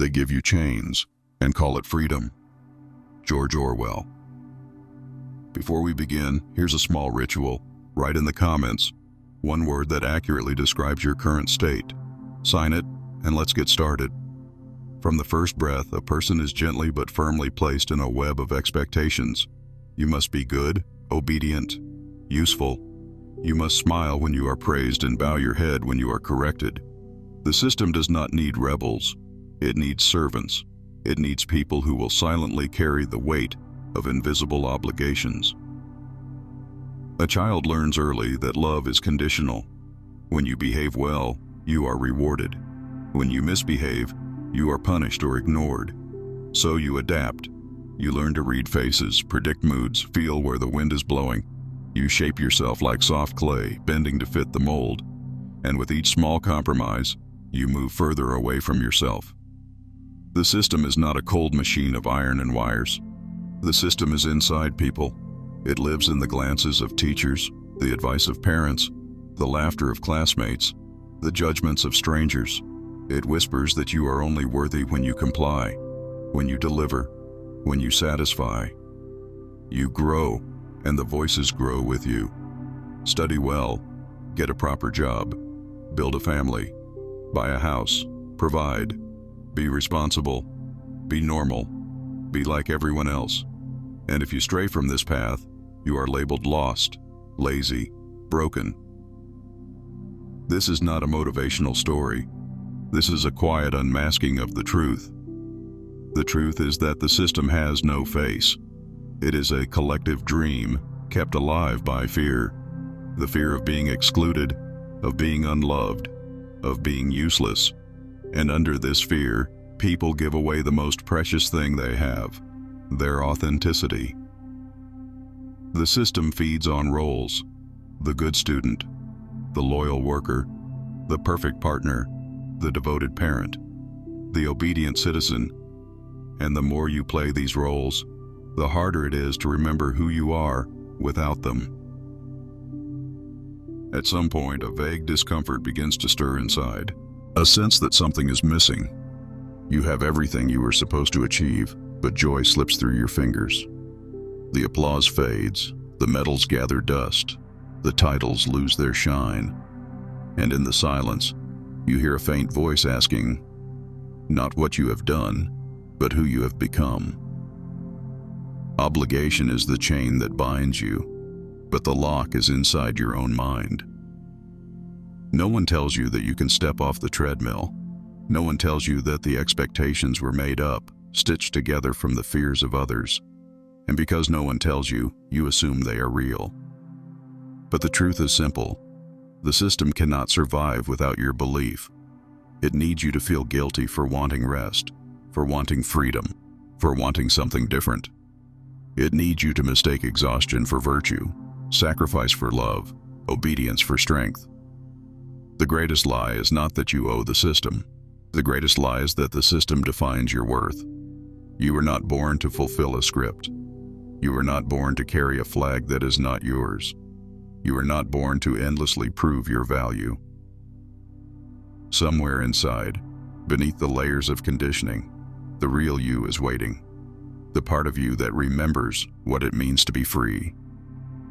They give you chains and call it freedom. George Orwell. Before we begin, here's a small ritual. Write in the comments one word that accurately describes your current state. Sign it, and let's get started. From the first breath, a person is gently but firmly placed in a web of expectations. You must be good, obedient, useful. You must smile when you are praised and bow your head when you are corrected. The system does not need rebels. It needs servants. It needs people who will silently carry the weight of invisible obligations. A child learns early that love is conditional. When you behave well, you are rewarded. When you misbehave, you are punished or ignored. So you adapt. You learn to read faces, predict moods, feel where the wind is blowing. You shape yourself like soft clay, bending to fit the mold. And with each small compromise, you move further away from yourself. The system is not a cold machine of iron and wires. The system is inside people. It lives in the glances of teachers, the advice of parents, the laughter of classmates, the judgments of strangers. It whispers that you are only worthy when you comply, when you deliver, when you satisfy. You grow, and the voices grow with you. Study well, get a proper job, build a family, buy a house, provide, be responsible, be normal, be like everyone else. And if you stray from this path, you are labeled lost, lazy, broken. This is not a motivational story. This is a quiet unmasking of the truth. The truth is that the system has no face. It is a collective dream kept alive by fear. The fear of being excluded, of being unloved, of being useless. And under this fear, people give away the most precious thing they have, their authenticity. The system feeds on roles: the good student, the loyal worker, the perfect partner, the devoted parent, the obedient citizen. And the more you play these roles, the harder it is to remember who you are without them. At some point, a vague discomfort begins to stir inside, a sense that something is missing. You have everything you were supposed to achieve, but joy slips through your fingers. The applause fades, the medals gather dust, the titles lose their shine, and in the silence, you hear a faint voice asking, not what you have done, but who you have become. Obligation is the chain that binds you, but the lock is inside your own mind. No one tells you that you can step off the treadmill. No one tells you that the expectations were made up, stitched together from the fears of others. And because no one tells you, you assume they are real. But the truth is simple. The system cannot survive without your belief. It needs you to feel guilty for wanting rest, for wanting freedom, for wanting something different. It needs you to mistake exhaustion for virtue, sacrifice for love, obedience for strength. The greatest lie is not that you owe the system. The greatest lie is that the system defines your worth. You were not born to fulfill a script. You were not born to carry a flag that is not yours. You were not born to endlessly prove your value. Somewhere inside, beneath the layers of conditioning, the real you is waiting. The part of you that remembers what it means to be free.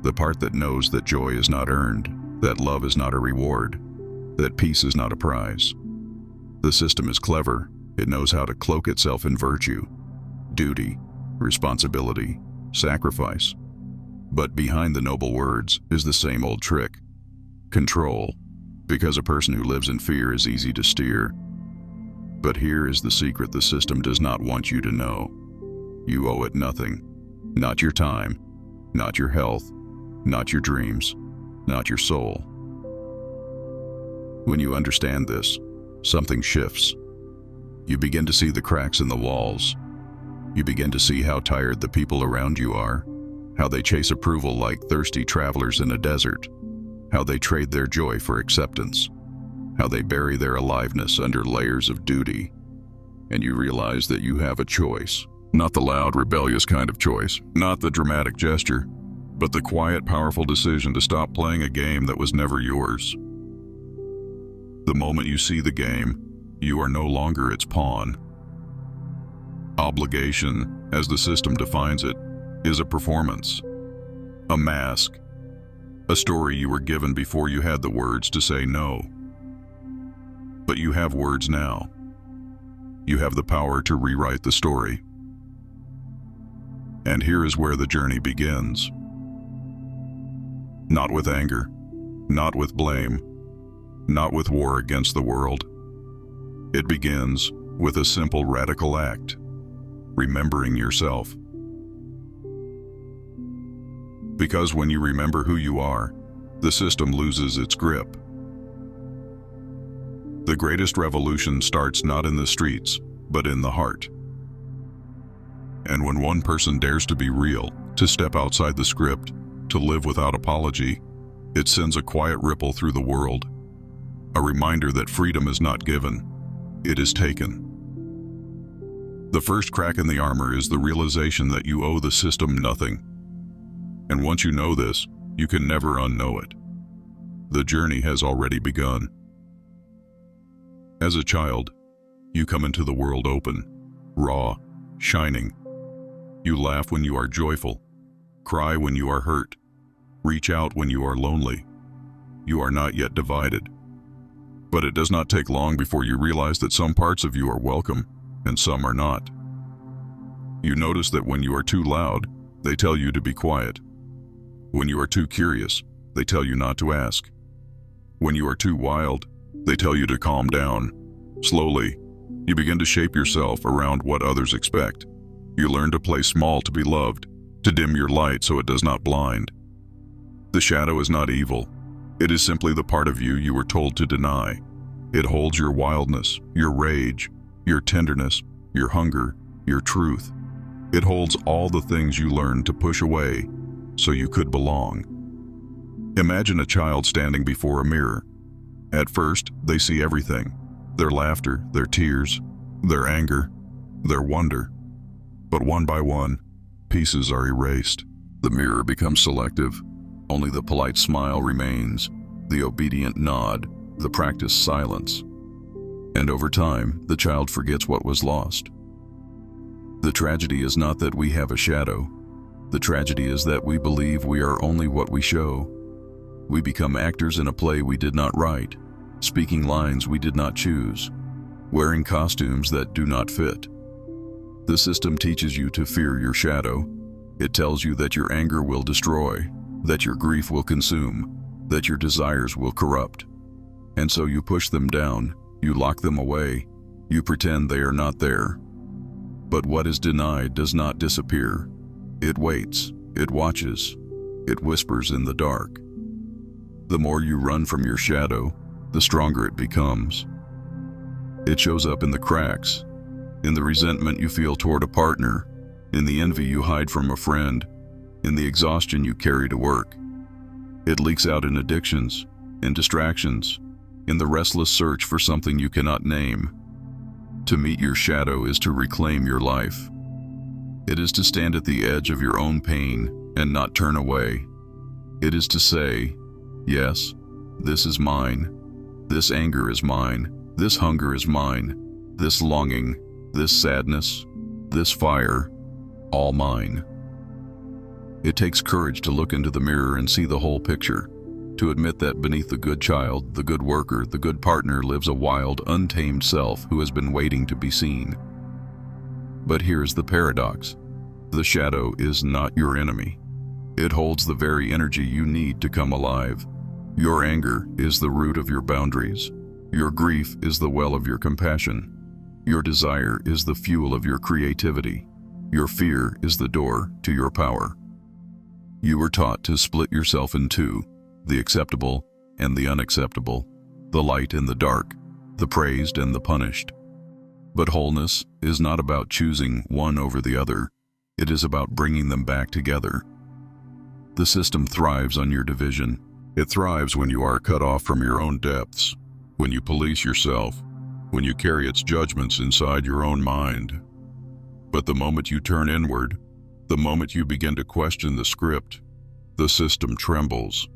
The part that knows that joy is not earned, that love is not a reward, that peace is not a prize. The system is clever. It knows how to cloak itself in virtue, duty, responsibility, sacrifice. But behind the noble words is the same old trick: control, because a person who lives in fear is easy to steer. But here is the secret the system does not want you to know. You owe it nothing. Not your time, not your health, not your dreams, not your soul. When you understand this, something shifts. You begin to see the cracks in the walls. You begin to see how tired the people around you are, how they chase approval like thirsty travelers in a desert, how they trade their joy for acceptance, how they bury their aliveness under layers of duty. And you realize that you have a choice. Not the loud, rebellious kind of choice, not the dramatic gesture, but the quiet, powerful decision to stop playing a game that was never yours. The moment you see the game, you are no longer its pawn. Obligation, as the system defines it, is a performance, a mask, a story you were given before you had the words to say no. But you have words now. You have the power to rewrite the story. And here is where the journey begins. Not with anger, not with blame, not with war against the world. It begins with a simple radical act, remembering yourself. Because when you remember who you are, the system loses its grip. The greatest revolution starts not in the streets, but in the heart. And when one person dares to be real, to step outside the script, to live without apology, it sends a quiet ripple through the world. A reminder that freedom is not given, it is taken. The first crack in the armor is the realization that you owe the system nothing. And once you know this, you can never unknow it. The journey has already begun. As a child, you come into the world open, raw, shining. You laugh when you are joyful, cry when you are hurt, reach out when you are lonely. You are not yet divided. But it does not take long before you realize that some parts of you are welcome and some are not. You notice that when you are too loud, they tell you to be quiet. When you are too curious, they tell you not to ask. When you are too wild, they tell you to calm down. Slowly, you begin to shape yourself around what others expect. You learn to play small to be loved, to dim your light so it does not blind. The shadow is not evil. It is simply the part of you you were told to deny. It holds your wildness, your rage, your tenderness, your hunger, your truth. It holds all the things you learned to push away so you could belong. Imagine a child standing before a mirror. At first, they see everything: their laughter, their tears, their anger, their wonder. But one by one, pieces are erased. The mirror becomes selective. Only the polite smile remains, the obedient nod, the practiced silence. And over time, the child forgets what was lost. The tragedy is not that we have a shadow. The tragedy is that we believe we are only what we show. We become actors in a play we did not write, speaking lines we did not choose, wearing costumes that do not fit. The system teaches you to fear your shadow. It tells you that your anger will destroy, that your grief will consume, that your desires will corrupt. And so you push them down, you lock them away, you pretend they are not there. But what is denied does not disappear. It waits, it watches, it whispers in the dark. The more you run from your shadow, the stronger it becomes. It shows up in the cracks, in the resentment you feel toward a partner, in the envy you hide from a friend, in the exhaustion you carry to work. It leaks out in addictions, in distractions, in the restless search for something you cannot name. To meet your shadow is to reclaim your life. It is to stand at the edge of your own pain and not turn away. It is to say, yes, this is mine. This anger is mine. This hunger is mine. This longing, this sadness, this fire, all mine. It takes courage to look into the mirror and see the whole picture, to admit that beneath the good child, the good worker, the good partner lives a wild, untamed self who has been waiting to be seen. But here's the paradox. The shadow is not your enemy. It holds the very energy you need to come alive. Your anger is the root of your boundaries. Your grief is the well of your compassion. Your desire is the fuel of your creativity. Your fear is the door to your power. You were taught to split yourself in two, the acceptable and the unacceptable, the light and the dark, the praised and the punished. But wholeness is not about choosing one over the other. It is about bringing them back together. The system thrives on your division. It thrives when you are cut off from your own depths, when you police yourself, when you carry its judgments inside your own mind. But the moment you turn inward, the moment you begin to question the script, the system trembles.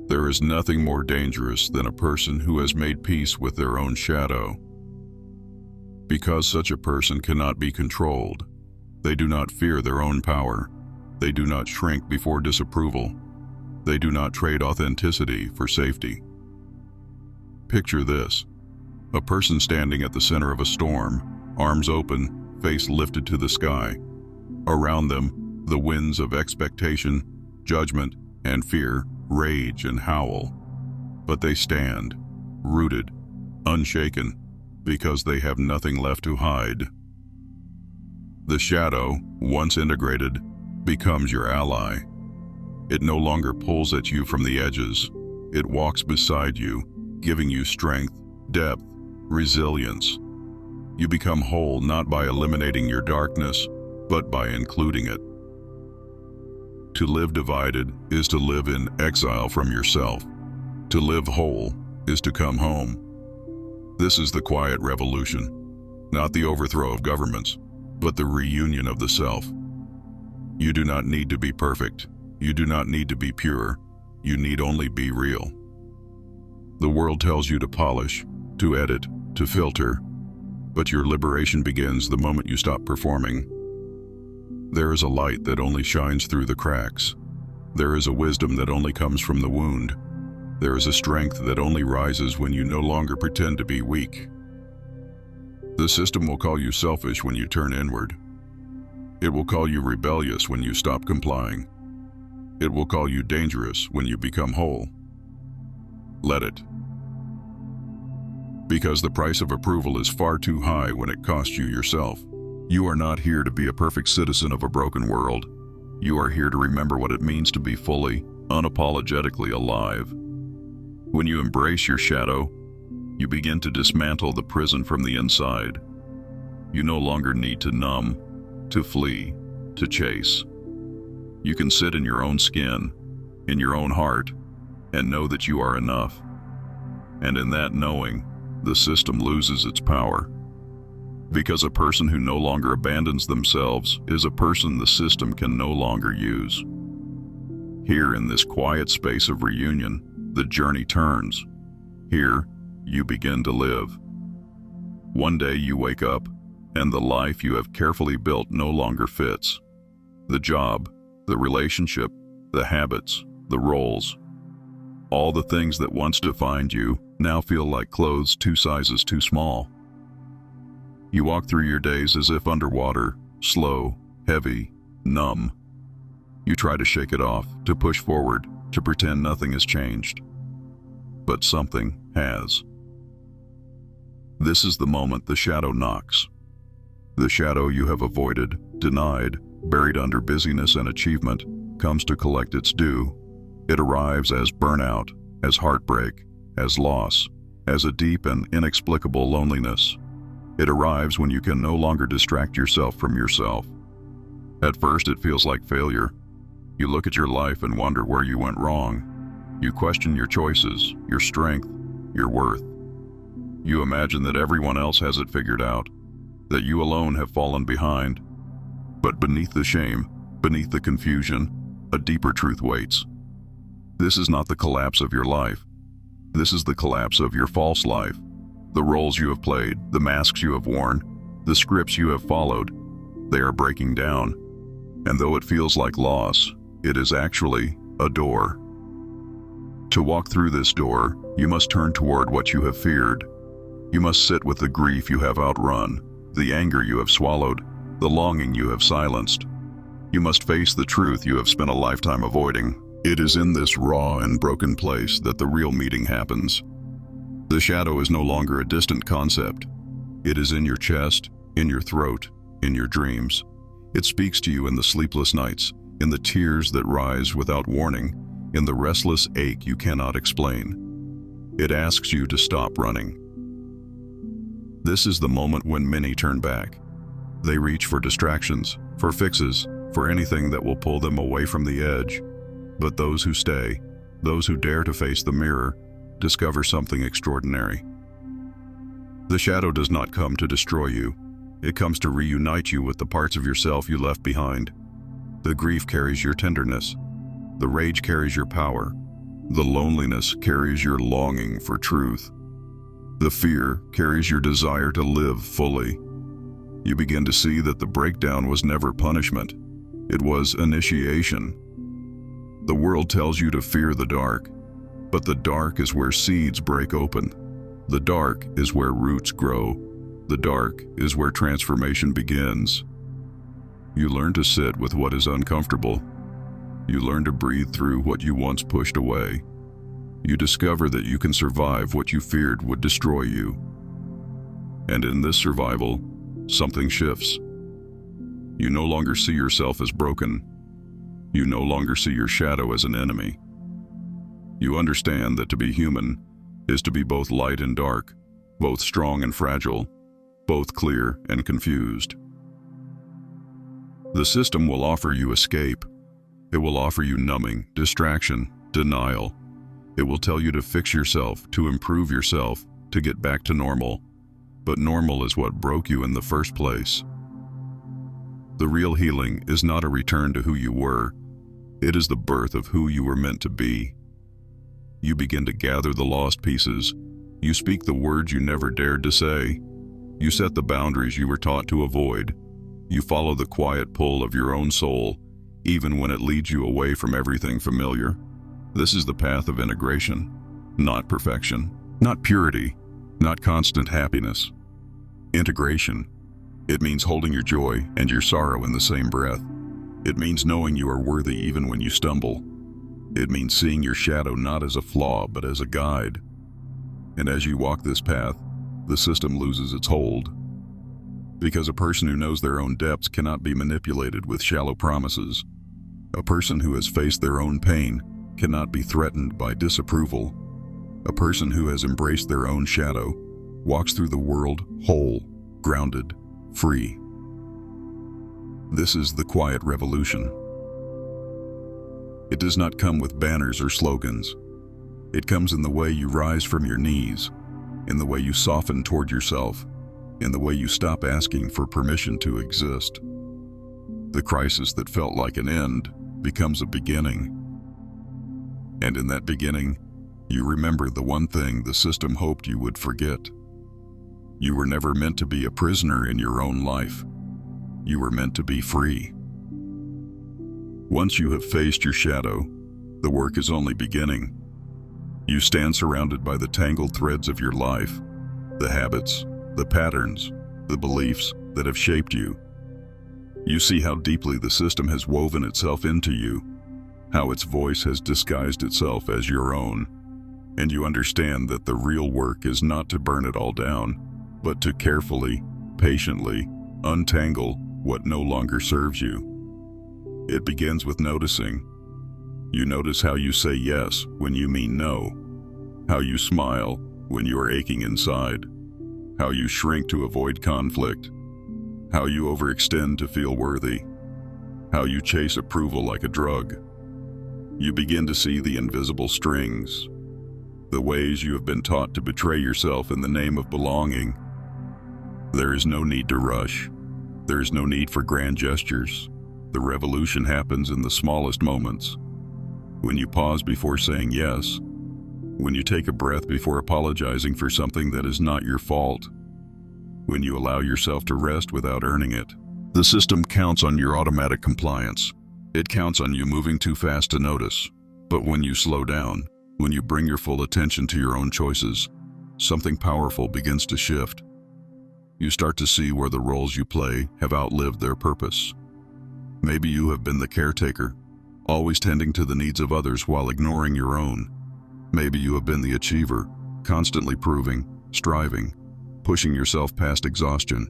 There is nothing more dangerous than a person who has made peace with their own shadow. Because such a person cannot be controlled. They do not fear their own power. They do not shrink before disapproval. They do not trade authenticity for safety. Picture this: a person standing at the center of a storm, arms open, face lifted to the sky. Around them, the winds of expectation, judgment, and fear rage and howl. But they stand, rooted, unshaken, because they have nothing left to hide. The shadow, once integrated, becomes your ally. It no longer pulls at you from the edges. It walks beside you, giving you strength, depth, resilience. You become whole not by eliminating your darkness, but by including it. To live divided is to live in exile from yourself. To live whole is to come home. This is the quiet revolution, not the overthrow of governments, but the reunion of the self. You do not need to be perfect. You do not need to be pure. You need only be real. The world tells you to polish, to edit, to filter, but your liberation begins the moment you stop performing. There is a light that only shines through the cracks. There is a wisdom that only comes from the wound. There is a strength that only rises when you no longer pretend to be weak. The system will call you selfish when you turn inward. It will call you rebellious when you stop complying. It will call you dangerous when you become whole. Let it. Because the price of approval is far too high when it costs you yourself. You are not here to be a perfect citizen of a broken world. You are here to remember what it means to be fully, unapologetically alive. When you embrace your shadow, you begin to dismantle the prison from the inside. You no longer need to numb, to flee, to chase. You can sit in your own skin, in your own heart, and know that you are enough. And in that knowing, the system loses its power. Because a person who no longer abandons themselves is a person the system can no longer use. Here in this quiet space of reunion, the journey turns. Here, you begin to live. One day you wake up, and the life you have carefully built no longer fits. The job, the relationship, the habits, the roles. All the things that once defined you now feel like clothes 2 sizes too small. You walk through your days as if underwater, slow, heavy, numb. You try to shake it off, to push forward, to pretend nothing has changed. But something has. This is the moment the shadow knocks. The shadow you have avoided, denied, buried under busyness and achievement, comes to collect its due. It arrives as burnout, as heartbreak, as loss, as a deep and inexplicable loneliness. It arrives when you can no longer distract yourself from yourself. At first it feels like failure. You look at your life and wonder where you went wrong. You question your choices, your strength, your worth. You imagine that everyone else has it figured out, that you alone have fallen behind. But beneath the shame, beneath the confusion, a deeper truth waits. This is not the collapse of your life. This is the collapse of your false life. The roles you have played, the masks you have worn, the scripts you have followed, they are breaking down. And though it feels like loss, it is actually a door. To walk through this door, you must turn toward what you have feared. You must sit with the grief you have outrun, the anger you have swallowed, the longing you have silenced. You must face the truth you have spent a lifetime avoiding. It is in this raw and broken place that the real meeting happens. The shadow is no longer a distant concept. It is in your chest, in your throat, in your dreams. It speaks to you in the sleepless nights, in the tears that rise without warning, in the restless ache you cannot explain. It asks you to stop running. This is the moment when many turn back. They reach for distractions, for fixes, for anything that will pull them away from the edge. But those who stay, those who dare to face the mirror, discover something extraordinary. The shadow does not come to destroy you. It comes to reunite you with the parts of yourself you left behind. The grief carries your tenderness. The rage carries your power. The loneliness carries your longing for truth. The fear carries your desire to live fully. You begin to see that the breakdown was never punishment. It was initiation. The world tells you to fear the dark, but the dark is where seeds break open. The dark is where roots grow. The dark is where transformation begins. You learn to sit with what is uncomfortable. You learn to breathe through what you once pushed away. You discover that you can survive what you feared would destroy you. And in this survival, something shifts. You no longer see yourself as broken. You no longer see your shadow as an enemy. You understand that to be human is to be both light and dark, both strong and fragile, both clear and confused. The system will offer you escape. It will offer you numbing, distraction, denial. It will tell you to fix yourself, to improve yourself, to get back to normal. But normal is what broke you in the first place. The real healing is not a return to who you were. It is the birth of who you were meant to be. You begin to gather the lost pieces. You speak the words you never dared to say. You set the boundaries you were taught to avoid. You follow the quiet pull of your own soul, even when it leads you away from everything familiar. This is the path of integration, not perfection, not purity, not constant happiness. Integration. It means holding your joy and your sorrow in the same breath. It means knowing you are worthy even when you stumble. It means seeing your shadow not as a flaw but as a guide. And as you walk this path, the system loses its hold. Because a person who knows their own depths cannot be manipulated with shallow promises. A person who has faced their own pain cannot be threatened by disapproval. A person who has embraced their own shadow walks through the world whole, grounded, free. This is the quiet revolution. It does not come with banners or slogans. It comes in the way you rise from your knees, in the way you soften toward yourself, in the way you stop asking for permission to exist. The crisis that felt like an end becomes a beginning. And in that beginning, you remember the one thing the system hoped you would forget. You were never meant to be a prisoner in your own life. You were meant to be free. Once you have faced your shadow, the work is only beginning. You stand surrounded by the tangled threads of your life, the habits, the patterns, the beliefs that have shaped you. You see how deeply the system has woven itself into you, how its voice has disguised itself as your own, and you understand that the real work is not to burn it all down, but to carefully, patiently untangle what no longer serves you. It begins with noticing. You notice how you say yes when you mean no, how you smile when you are aching inside, how you shrink to avoid conflict, how you overextend to feel worthy, how you chase approval like a drug. You begin to see the invisible strings, the ways you have been taught to betray yourself in the name of belonging. There is no need to rush. There is no need for grand gestures. The revolution happens in the smallest moments. When you pause before saying yes, when you take a breath before apologizing for something that is not your fault, when you allow yourself to rest without earning it. The system counts on your automatic compliance. It counts on you moving too fast to notice. But when you slow down, when you bring your full attention to your own choices, something powerful begins to shift. You start to see where the roles you play have outlived their purpose. Maybe you have been the caretaker, always tending to the needs of others while ignoring your own. Maybe you have been the achiever, constantly proving, striving, pushing yourself past exhaustion.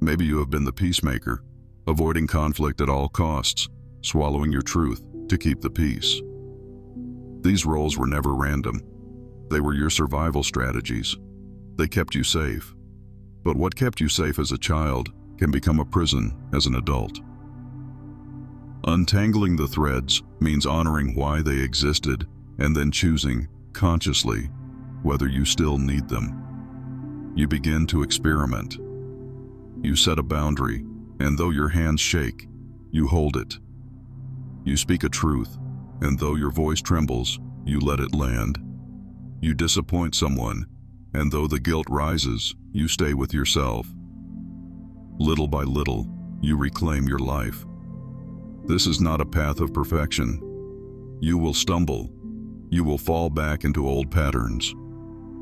Maybe you have been the peacemaker, avoiding conflict at all costs, swallowing your truth to keep the peace. These roles were never random. They were your survival strategies. They kept you safe. But what kept you safe as a child can become a prison as an adult. Untangling the threads means honoring why they existed and then choosing, consciously, whether you still need them. You begin to experiment. You set a boundary, and though your hands shake, you hold it. You speak a truth, and though your voice trembles, you let it land. You disappoint someone, And though the guilt rises, you stay with yourself. Little by little, you reclaim your life. This is not a path of perfection. You will stumble. You will fall back into old patterns.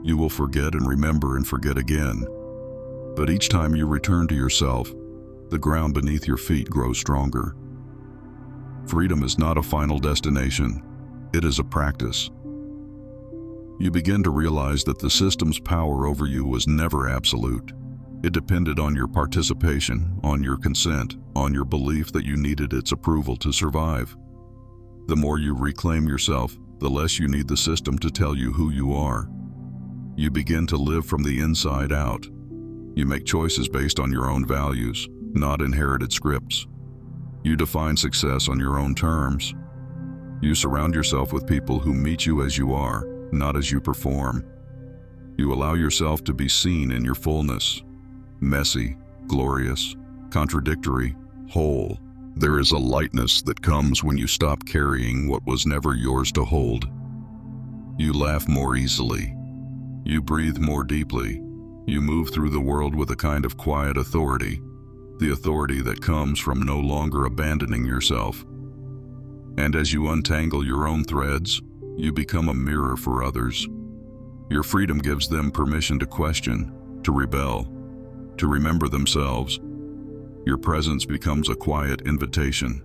You will forget and remember and forget again. But each time you return to yourself, the ground beneath your feet grows stronger. Freedom is not a final destination. It is a practice. You begin to realize that the system's power over you was never absolute. It depended on your participation, on your consent, on your belief that you needed its approval to survive. The more you reclaim yourself, the less you need the system to tell you who you are. You begin to live from the inside out. You make choices based on your own values, not inherited scripts. You define success on your own terms. You surround yourself with people who meet you as you are, not as you perform. You allow yourself to be seen in your fullness. Messy, glorious, contradictory, whole. There is a lightness that comes when you stop carrying what was never yours to hold. You laugh more easily. You breathe more deeply. You move through the world with a kind of quiet authority, the authority that comes from no longer abandoning yourself. And as you untangle your own threads, you become a mirror for others. Your freedom gives them permission to question, to rebel, to remember themselves. Your presence becomes a quiet invitation,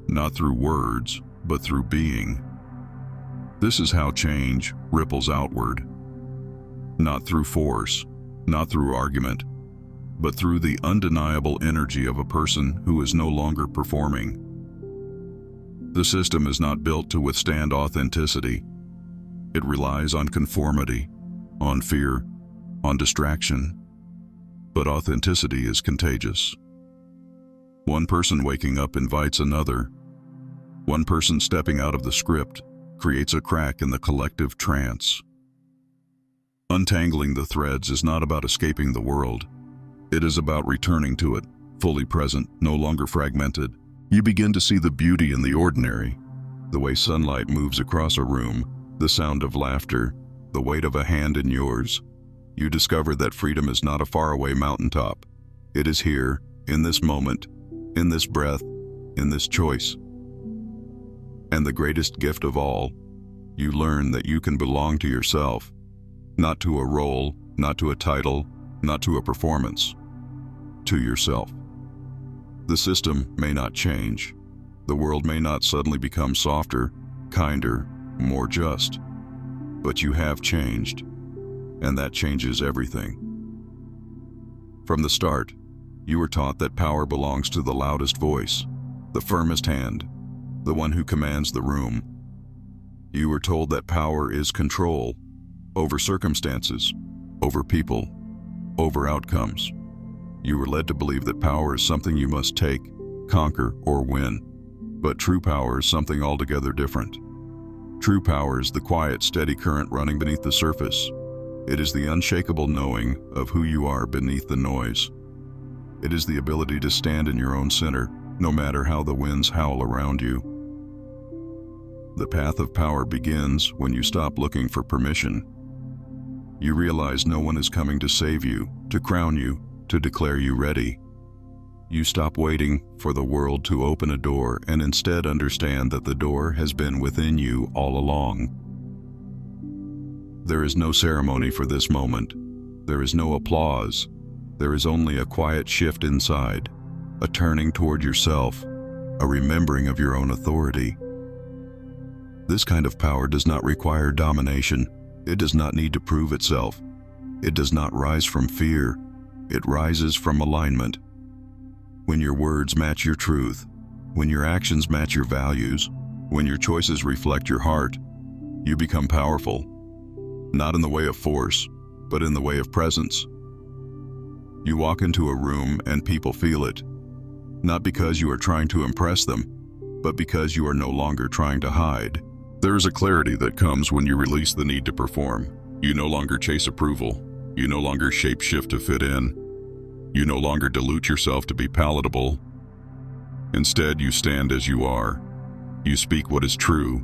not through words, but through being. This is how change ripples outward. Not through force, not through argument, but through the undeniable energy of a person who is no longer performing. The system is not built to withstand authenticity. It relies on conformity, on fear, on distraction. But authenticity is contagious. One person waking up invites another. One person stepping out of the script creates a crack in the collective trance. Untangling the threads is not about escaping the world. It is about returning to it, fully present, no longer fragmented. You begin to see the beauty in the ordinary, the way sunlight moves across a room, the sound of laughter, the weight of a hand in yours. You discover that freedom is not a faraway mountaintop. It is here, in this moment, in this breath, in this choice. And the greatest gift of all, you learn that you can belong to yourself, not to a role, not to a title, not to a performance, to yourself. The system may not change. The world may not suddenly become softer, kinder, more just. But you have changed, and that changes everything. From the start, you were taught that power belongs to the loudest voice, the firmest hand, the one who commands the room. You were told that power is control over circumstances, over people, over outcomes. You were led to believe that power is something you must take, conquer, or win. But true power is something altogether different. True power is the quiet, steady current running beneath the surface. It is the unshakable knowing of who you are beneath the noise. It is the ability to stand in your own center, no matter how the winds howl around you. The path of power begins when you stop looking for permission. You realize no one is coming to save you, to crown you, to declare you ready. You stop waiting for the world to open a door and instead understand that the door has been within you all along. There is no ceremony for this moment. There is no applause. There is only a quiet shift inside, a turning toward yourself, a remembering of your own authority. This kind of power does not require domination. It does not need to prove itself. It does not rise from fear. It rises from alignment. When your words match your truth, when your actions match your values, when your choices reflect your heart, you become powerful. Not in the way of force, but in the way of presence. You walk into a room and people feel it, not because you are trying to impress them, but because you are no longer trying to hide. There is a clarity that comes when you release the need to perform. You no longer chase approval. You no longer shape-shift to fit in. You no longer dilute yourself to be palatable. Instead, you stand as you are. You speak what is true.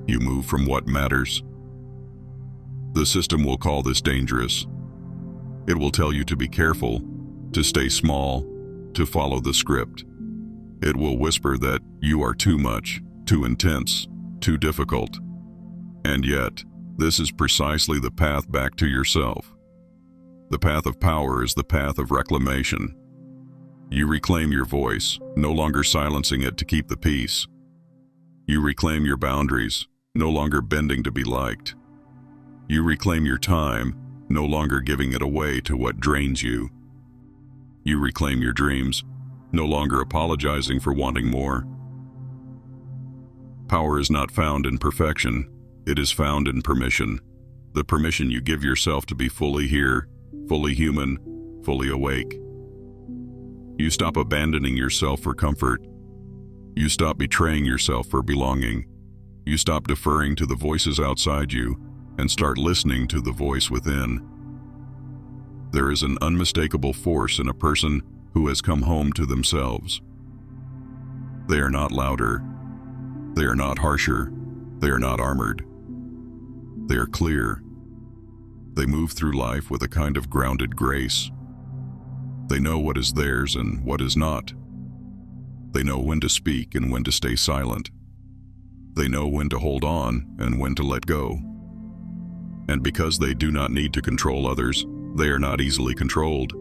You move from what matters. The system will call this dangerous. It will tell you to be careful, to stay small, to follow the script. It will whisper that you are too much, too intense, too difficult. And yet, this is precisely the path back to yourself. The path of power is the path of reclamation. You reclaim your voice, no longer silencing it to keep the peace. You reclaim your boundaries, no longer bending to be liked. You reclaim your time, no longer giving it away to what drains you. You reclaim your dreams, no longer apologizing for wanting more. Power is not found in perfection, it is found in permission. The permission you give yourself to be fully here, fully human, fully awake. You stop abandoning yourself for comfort. You stop betraying yourself for belonging. You stop deferring to the voices outside you and start listening to the voice within. There is an unmistakable force in a person who has come home to themselves. They are not louder. They are not harsher. They are not armored. They are clear. They move through life with a kind of grounded grace. They know what is theirs and what is not. They know when to speak and when to stay silent. They know when to hold on and when to let go. And because they do not need to control others, they are not easily controlled.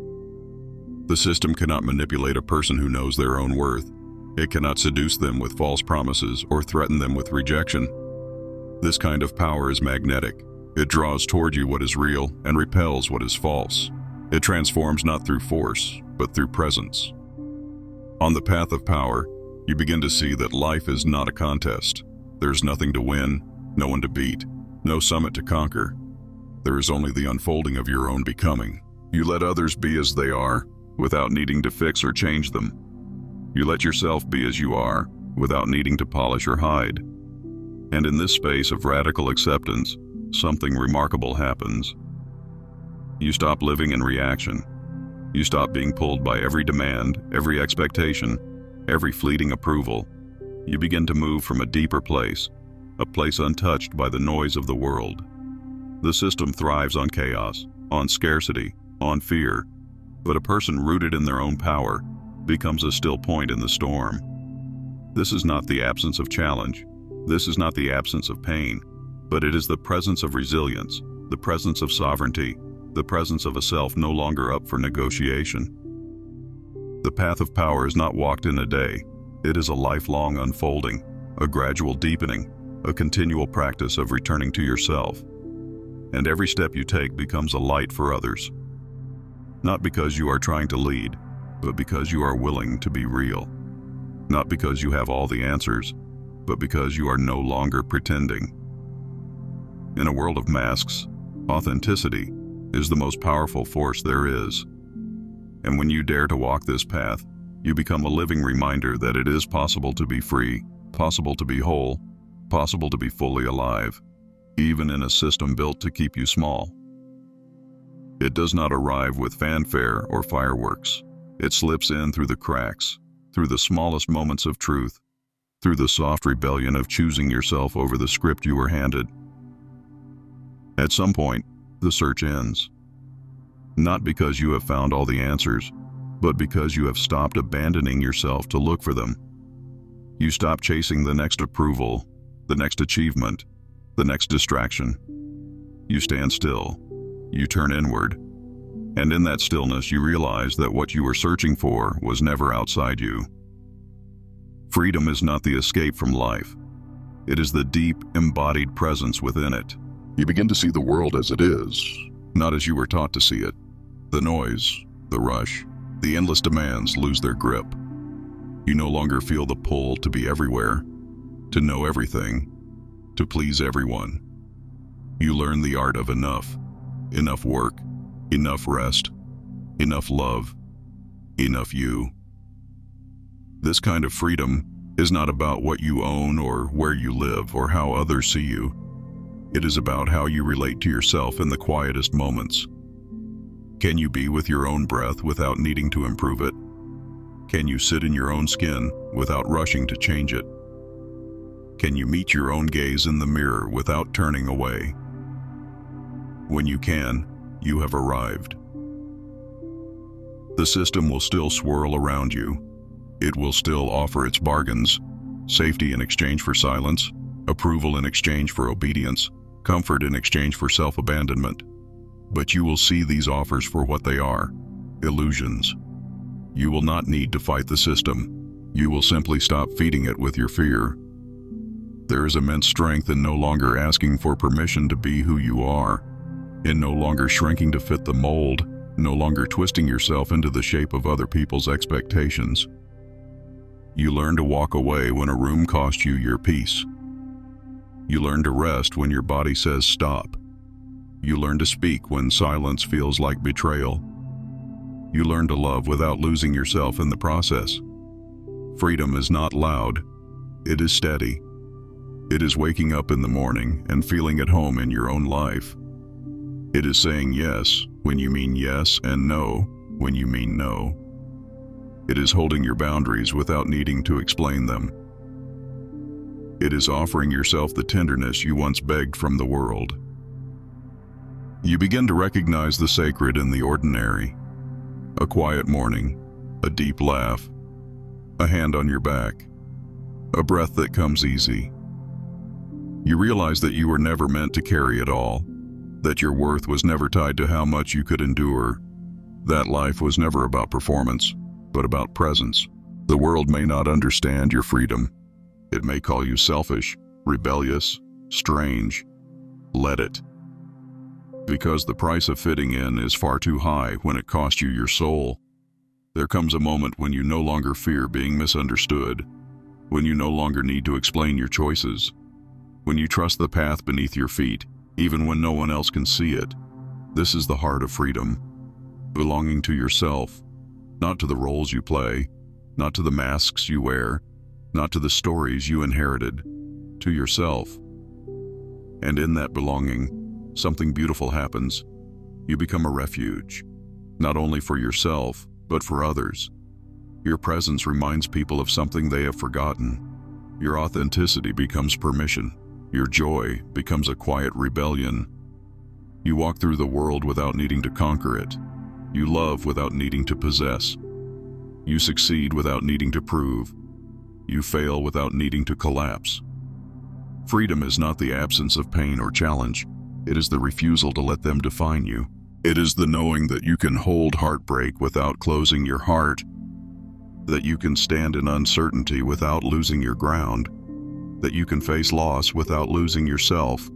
The system cannot manipulate a person who knows their own worth. It cannot seduce them with false promises or threaten them with rejection. This kind of power is magnetic. It draws toward you what is real and repels what is false. It transforms not through force, but through presence. On the path of power, you begin to see that life is not a contest. There's nothing to win, no one to beat, no summit to conquer. There is only the unfolding of your own becoming. You let others be as they are, without needing to fix or change them. You let yourself be as you are, without needing to polish or hide. And in this space of radical acceptance, something remarkable happens. You stop living in reaction. You stop being pulled by every demand, every expectation, every fleeting approval. You begin to move from a deeper place, a place untouched by the noise of the world. The system thrives on chaos, on scarcity, on fear, but a person rooted in their own power becomes a still point in the storm. This is not the absence of challenge. This is not the absence of pain, but it is the presence of resilience, the presence of sovereignty, the presence of a self no longer up for negotiation. The path of power is not walked in a day. It is a lifelong unfolding, a gradual deepening, a continual practice of returning to yourself. And every step you take becomes a light for others. Not because you are trying to lead, but because you are willing to be real. Not because you have all the answers, but because you are no longer pretending. In a world of masks, authenticity is the most powerful force there is. And when you dare to walk this path, you become a living reminder that it is possible to be free, possible to be whole, possible to be fully alive, even in a system built to keep you small. It does not arrive with fanfare or fireworks. It slips in through the cracks, through the smallest moments of truth, through the soft rebellion of choosing yourself over the script you were handed. At some point, the search ends. Not because you have found all the answers, but because you have stopped abandoning yourself to look for them. You stop chasing the next approval, the next achievement, the next distraction. You stand still. You turn inward. And in that stillness, you realize that what you were searching for was never outside you. Freedom is not the escape from life. It is the deep, embodied presence within it. You begin to see the world as it is, not as you were taught to see it. The noise, the rush, the endless demands lose their grip. You no longer feel the pull to be everywhere, to know everything, to please everyone. You learn the art of enough. Enough work, enough rest, enough love, enough you. This kind of freedom is not about what you own or where you live or how others see you. It is about how you relate to yourself in the quietest moments. Can you be with your own breath without needing to improve it? Can you sit in your own skin without rushing to change it? Can you meet your own gaze in the mirror without turning away? When you can, you have arrived. The system will still swirl around you. It will still offer its bargains: safety in exchange for silence, approval in exchange for obedience, comfort in exchange for self-abandonment. But you will see these offers for what they are: illusions. You will not need to fight the system. You will simply stop feeding it with your fear. There is immense strength in no longer asking for permission to be who you are, in no longer shrinking to fit the mold, no longer twisting yourself into the shape of other people's expectations. You learn to walk away when a room costs you your peace. You learn to rest when your body says stop. You learn to speak when silence feels like betrayal. You learn to love without losing yourself in the process. Freedom is not loud. It is steady. It is waking up in the morning and feeling at home in your own life. It is saying yes when you mean yes and no when you mean no. It is holding your boundaries without needing to explain them. It is offering yourself the tenderness you once begged from the world. You begin to recognize the sacred in the ordinary: a quiet morning, a deep laugh, a hand on your back, a breath that comes easy. You realize that you were never meant to carry it all, that your worth was never tied to how much you could endure, that life was never about performance, but about presence. The world may not understand your freedom. It may call you selfish, rebellious, strange. Let it. Because the price of fitting in is far too high when it costs you your soul. There comes a moment when you no longer fear being misunderstood, when you no longer need to explain your choices, when you trust the path beneath your feet, even when no one else can see it. This is the heart of freedom, belonging to yourself, not to the roles you play, not to the masks you wear, not to the stories you inherited, to yourself. And in that belonging, something beautiful happens. You become a refuge, not only for yourself, but for others. Your presence reminds people of something they have forgotten. Your authenticity becomes permission. Your joy becomes a quiet rebellion. You walk through the world without needing to conquer it. You love without needing to possess. You succeed without needing to prove. You fail without needing to collapse. Freedom is not the absence of pain or challenge. It is the refusal to let them define you. It is the knowing that you can hold heartbreak without closing your heart, that you can stand in uncertainty without losing your ground, that you can face loss without losing yourself.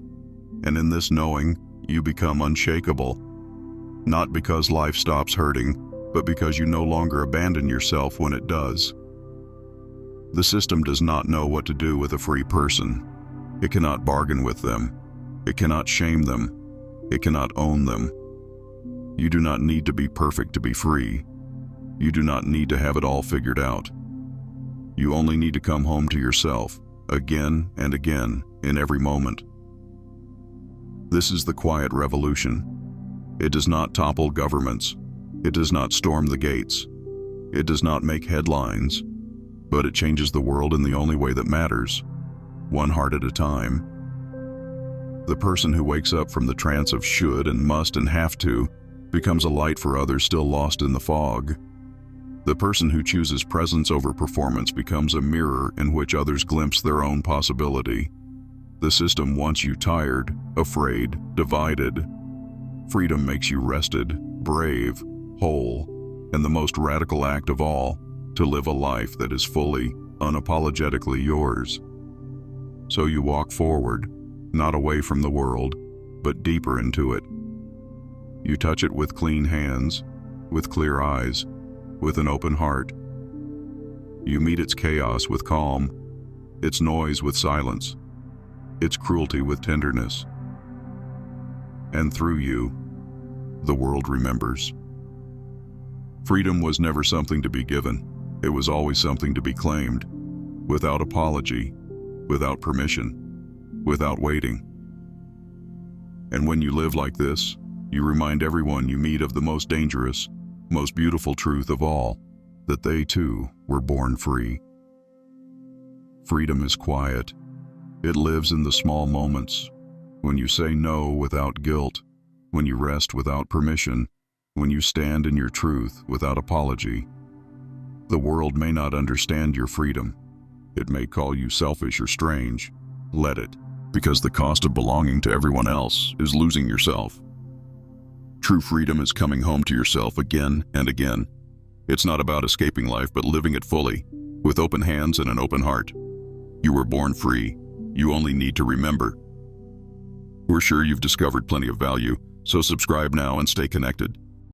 And in this knowing, you become unshakable, not because life stops hurting, but because you no longer abandon yourself when it does. The system does not know what to do with a free person. It cannot bargain with them. It cannot shame them. It cannot own them. You do not need to be perfect to be free. You do not need to have it all figured out. You only need to come home to yourself, again and again, in every moment. This is the quiet revolution. It does not topple governments. It does not storm the gates. It does not make headlines. But it changes the world in the only way that matters, one heart at a time. The person who wakes up from the trance of should and must and have to becomes a light for others still lost in the fog. The person who chooses presence over performance becomes a mirror in which others glimpse their own possibility. The system wants you tired, afraid, divided. Freedom makes you rested, brave, whole, and the most radical act of all, to live a life that is fully, unapologetically yours. So you walk forward, not away from the world, but deeper into it. You touch it with clean hands, with clear eyes, with an open heart. You meet its chaos with calm, its noise with silence, its cruelty with tenderness. And through you, the world remembers. Freedom was never something to be given. It was always something to be claimed, without apology, without permission, without waiting. And when you live like this, you remind everyone you meet of the most dangerous, most beautiful truth of all, that they too were born free. Freedom is quiet. It lives in the small moments, when you say no without guilt, when you rest without permission, when you stand in your truth without apology. The world may not understand your freedom. It may call you selfish or strange. Let it, because the cost of belonging to everyone else is losing yourself. True freedom is coming home to yourself again and again. It's not about escaping life, but living it fully, with open hands and an open heart. You were born free. You only need to remember. We're sure you've discovered plenty of value, so subscribe now and stay connected.